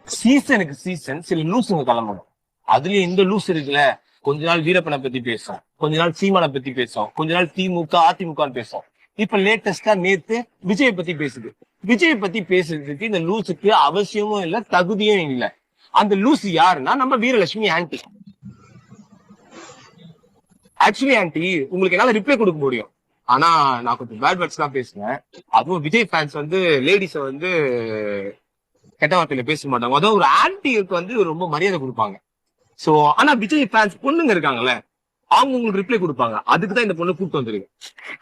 சீசனுக்கு சீசன் சில லூசுங்க கிளம்பணும். அதுலயும் இந்த லூஸ் இருக்குல்ல, கொஞ்ச நாள் வீரப்பனை பத்தி பேசும், கொஞ்ச நாள் சீமானை பத்தி பேசும், கொஞ்ச நாள் திமுக அதிமுக பேசும். இப்ப லேட்டஸ்டா நேத்து விஜய் பத்தி பேசுது. விஜய் பத்தி பேசுறதுக்கு இந்த லூசுக்கு அவசியமும் இல்ல, தகுதியும் இல்ல. அந்த லூஸ் யாருன்னா நம்ம வீரலட்சுமி ஆன்டி. ஆக்சுவலி ஆன்டி, உங்களுக்கு என்னால ரிப்ளை கொடுக்க முடியும். ஆனா நான் கொஞ்சம் பேட் வேர்ட்ஸ் தான் பேசுவேன். அதுவும் விஜய் ஃபேன்ஸ் வந்து லேடிஸ வந்து கெட்ட வார்த்தையில பேச மாட்டாங்க. அதாவது ஒரு ஆன்டிக்கு வந்து ரொம்ப மரியாதை கொடுப்பாங்க. சோ ஆனா விஜய் ஃபேன்ஸ் பொண்ணுங்க இருக்காங்கல்ல, அவங்க உங்களுக்கு ரிப்ளை கொடுப்பாங்க. அதுக்குதான் இந்த பொண்ணு கூப்பிட்டு வந்திருக்கு.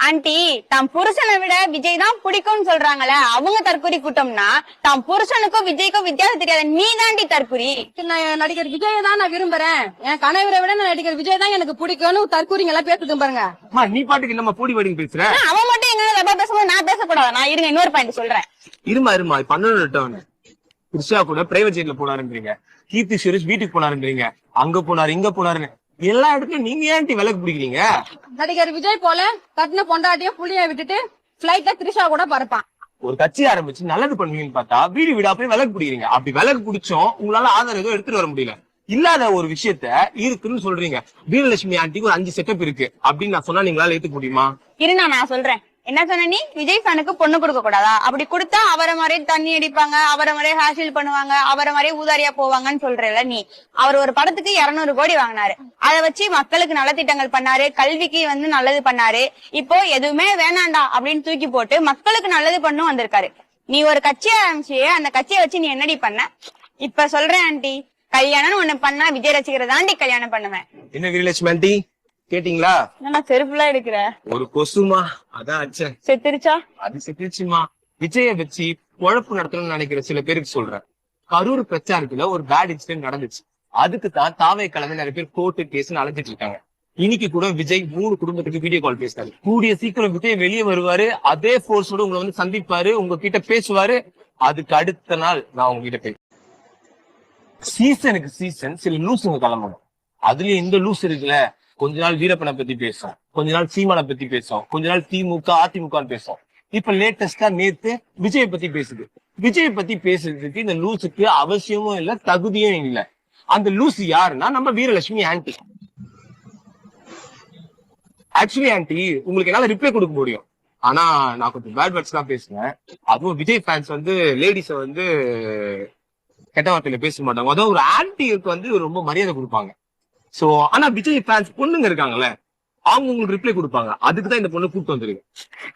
ஆண்டி, தாம் புருஷனை விட விஜய் தான் பிடிக்கும்னு சொல்றாங்கல்ல, அவங்க தற்குறி கூட்டம்னா தாம் புருஷனுக்கும் விஜய்க்கும் வித்தியாசம் தெரியாத நீ தாண்டி தற்குறி. நான் நடிகர் விஜயை தான் நான் விரும்புறேன், என் கணவரை விட நான் நடிகர் விஜய் தான் எனக்கு பிடிக்கும்னு தற்கூறிங்க எல்லாம் பேசுது பாருங்க. அம்மா, நீ பாட்டுக்கு நம்ம போடி வாடிங்க பேசுற. அவன் மட்டும் எங்க தப்பா பேசும்போது நான் பேசக்கூடாது. நான் இருங்க இன்னொரு பாயிண்ட் சொல்றேன். இருமா இப்ப அண்ணன் கிருஷ்ணா கூட பிரைவேட் ஜெட்ல போனாருன்றீங்க, கீர்த்தி சுரேஷ் வீட்டுக்கு போனாருன்றீங்க, அங்க போனாரு இங்க போனாருன்னு எல்லா இடத்துலயும் நீங்க ஏன்டி விலக்கு பிடிக்கிறீங்க? நடிகர் விஜய் போல கட்டின பொண்டாட்டிய புள்ளிய விட்டுட்டு பிளைட்ல திரிஷா கூட பறப்பான். ஒரு கட்சி ஆரம்பிச்சு நல்லது பண்ணுவீங்கன்னு பார்த்தா வீடு வீடா போய் விலக்கு பிடிக்கிறீங்க. அப்படி விலக்கு பிடிச்சோம் உங்களால ஆதாரம் எதுவும் எடுத்துட்டு வர முடியல. இல்லாத ஒரு விஷயத்த இருக்குன்னு சொல்றீங்க. வீரலட்சுமி ஆண்டிக்கு ஒரு 5 செட்டப் இருக்கு அப்படின்னு நான் சொன்னா நீங்களால ஏத்துக்க முடியுமா? இருண்ணா, நான் சொல்றேன். என்ன சொன்ன நீ? விஜய் ஃபேனுக்கு பொண்ணு கொடுக்க கூடாதா? அப்படி கொடுத்தா அவரை மாதிரியே தண்ணி அடிப்பாங்க, அவரை மாதிரியே ஹேர்ஸ்டைல் பண்ணுவாங்க, அவரை மாதிரியே ஊதாரியா போவாங்கன்னு சொல்றல நீ. அவர் ஒரு படத்துக்கு 200 கோடி வாங்கினாரு. அதை வச்சு மக்களுக்கு நலத்திட்டங்கள் பண்ணாரு, கல்விக்கு வந்து நல்லது பண்ணாரு. இப்போ எதுவுமே வேணாண்டா அப்படின்னு தூக்கி போட்டு மக்களுக்கு நல்லது பண்ணும் வந்திருக்காரு. நீ ஒரு கட்சியை ஆரம்பிச்சு அந்த கட்சியை வச்சு நீ என்னடி பண்ண? இப்ப சொல்றேன் ஆண்டி, கல்யாணம் ஒண்ணு பண்ணா விஜய் ரசிகரை தாண்டி கல்யாணம் பண்ணுவேன். என்ன வீரலட்சுமி ஆண்டி கேட்டீங்களா? நான் செருப்புலாம் எடுக்கிற ஒரு கொசுமா அதான் அச்சேன். செத்துருச்சா? அது செத்துச்சுமா. விஜய வச்சு குழப்பு நடத்தணும்னு நினைக்கிற சில பேருக்கு சொல்றேன். கரூர் பிரச்சாரத்துல ஒரு பேட் இன்சிடென்ட் நடந்துச்சு. அதுக்கு தான் தாவே கிளம்பி நிறைய பேர் கோர்ட்டு கேஸ் அலைஞ்சிட்டு இருக்காங்க. இன்னைக்கு கூட விஜய் 3 குடும்பத்துக்கு வீடியோ கால் பேசினாரு. கூடிய சீக்கிரம் விஜய் வெளியே வருவாரு, அதே போர்ஸோட உங்களை வந்து சந்திப்பாரு, உங்ககிட்ட பேசுவாரு. அதுக்கு அடுத்த நாள் நான் உங்ககிட்ட பேசுவேன். சீசனுக்கு சீசன் சில லூசுங்க கிளம்பணும். அதுலயும் இந்த லூஸ் இருக்குல்ல, கொஞ்ச நாள் வீரப்பனை பத்தி பேசும், கொஞ்ச நாள் சீமானை பத்தி பேசும், கொஞ்ச நாள் திமுக அதிமுக பேசும். இப்ப லேட்டஸ்டா நேத்து விஜய் பத்தி பேசுது. விஜய் பத்தி பேசுறதுக்கு இந்த லூசுக்கு அவசியமும் இல்ல, தகுதியும் இல்ல. அந்த லூஸ் யாருன்னா நம்ம வீரலட்சுமி ஆன்டி. ஆக்சுவலி ஆன்டி, உங்களுக்கு என்னால ரிப்ளை கொடுக்க முடியும். ஆனா நான் கொஞ்சம் பேட் வேர்ட்ஸ் தான் பேசுவேன். அதுவும் விஜய் ஃபேன்ஸ் வந்து லேடிஸ வந்து கெட்ட வார்த்தையில பேச மாட்டாங்க. அதாவது ஒரு ஆன்டிக்கு வந்து ரொம்ப மரியாதை கொடுப்பாங்க. சோ ஆனா விஜய் ஃபேன்ஸ் பொண்ணுங்க இருக்காங்கல்ல, அவங்க உங்களுக்கு ரிப்ளை கொடுப்பாங்க. அதுக்குதான் இந்த பொண்ணு கூப்பிட்டு வந்திருக்கு.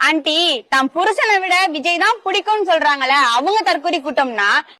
ஆண்டி, தாம் புருஷனை விட விஜய் தான் பிடிக்கும்னு சொல்றாங்கல்ல, அவங்க தற்குறி கூட்டம்னா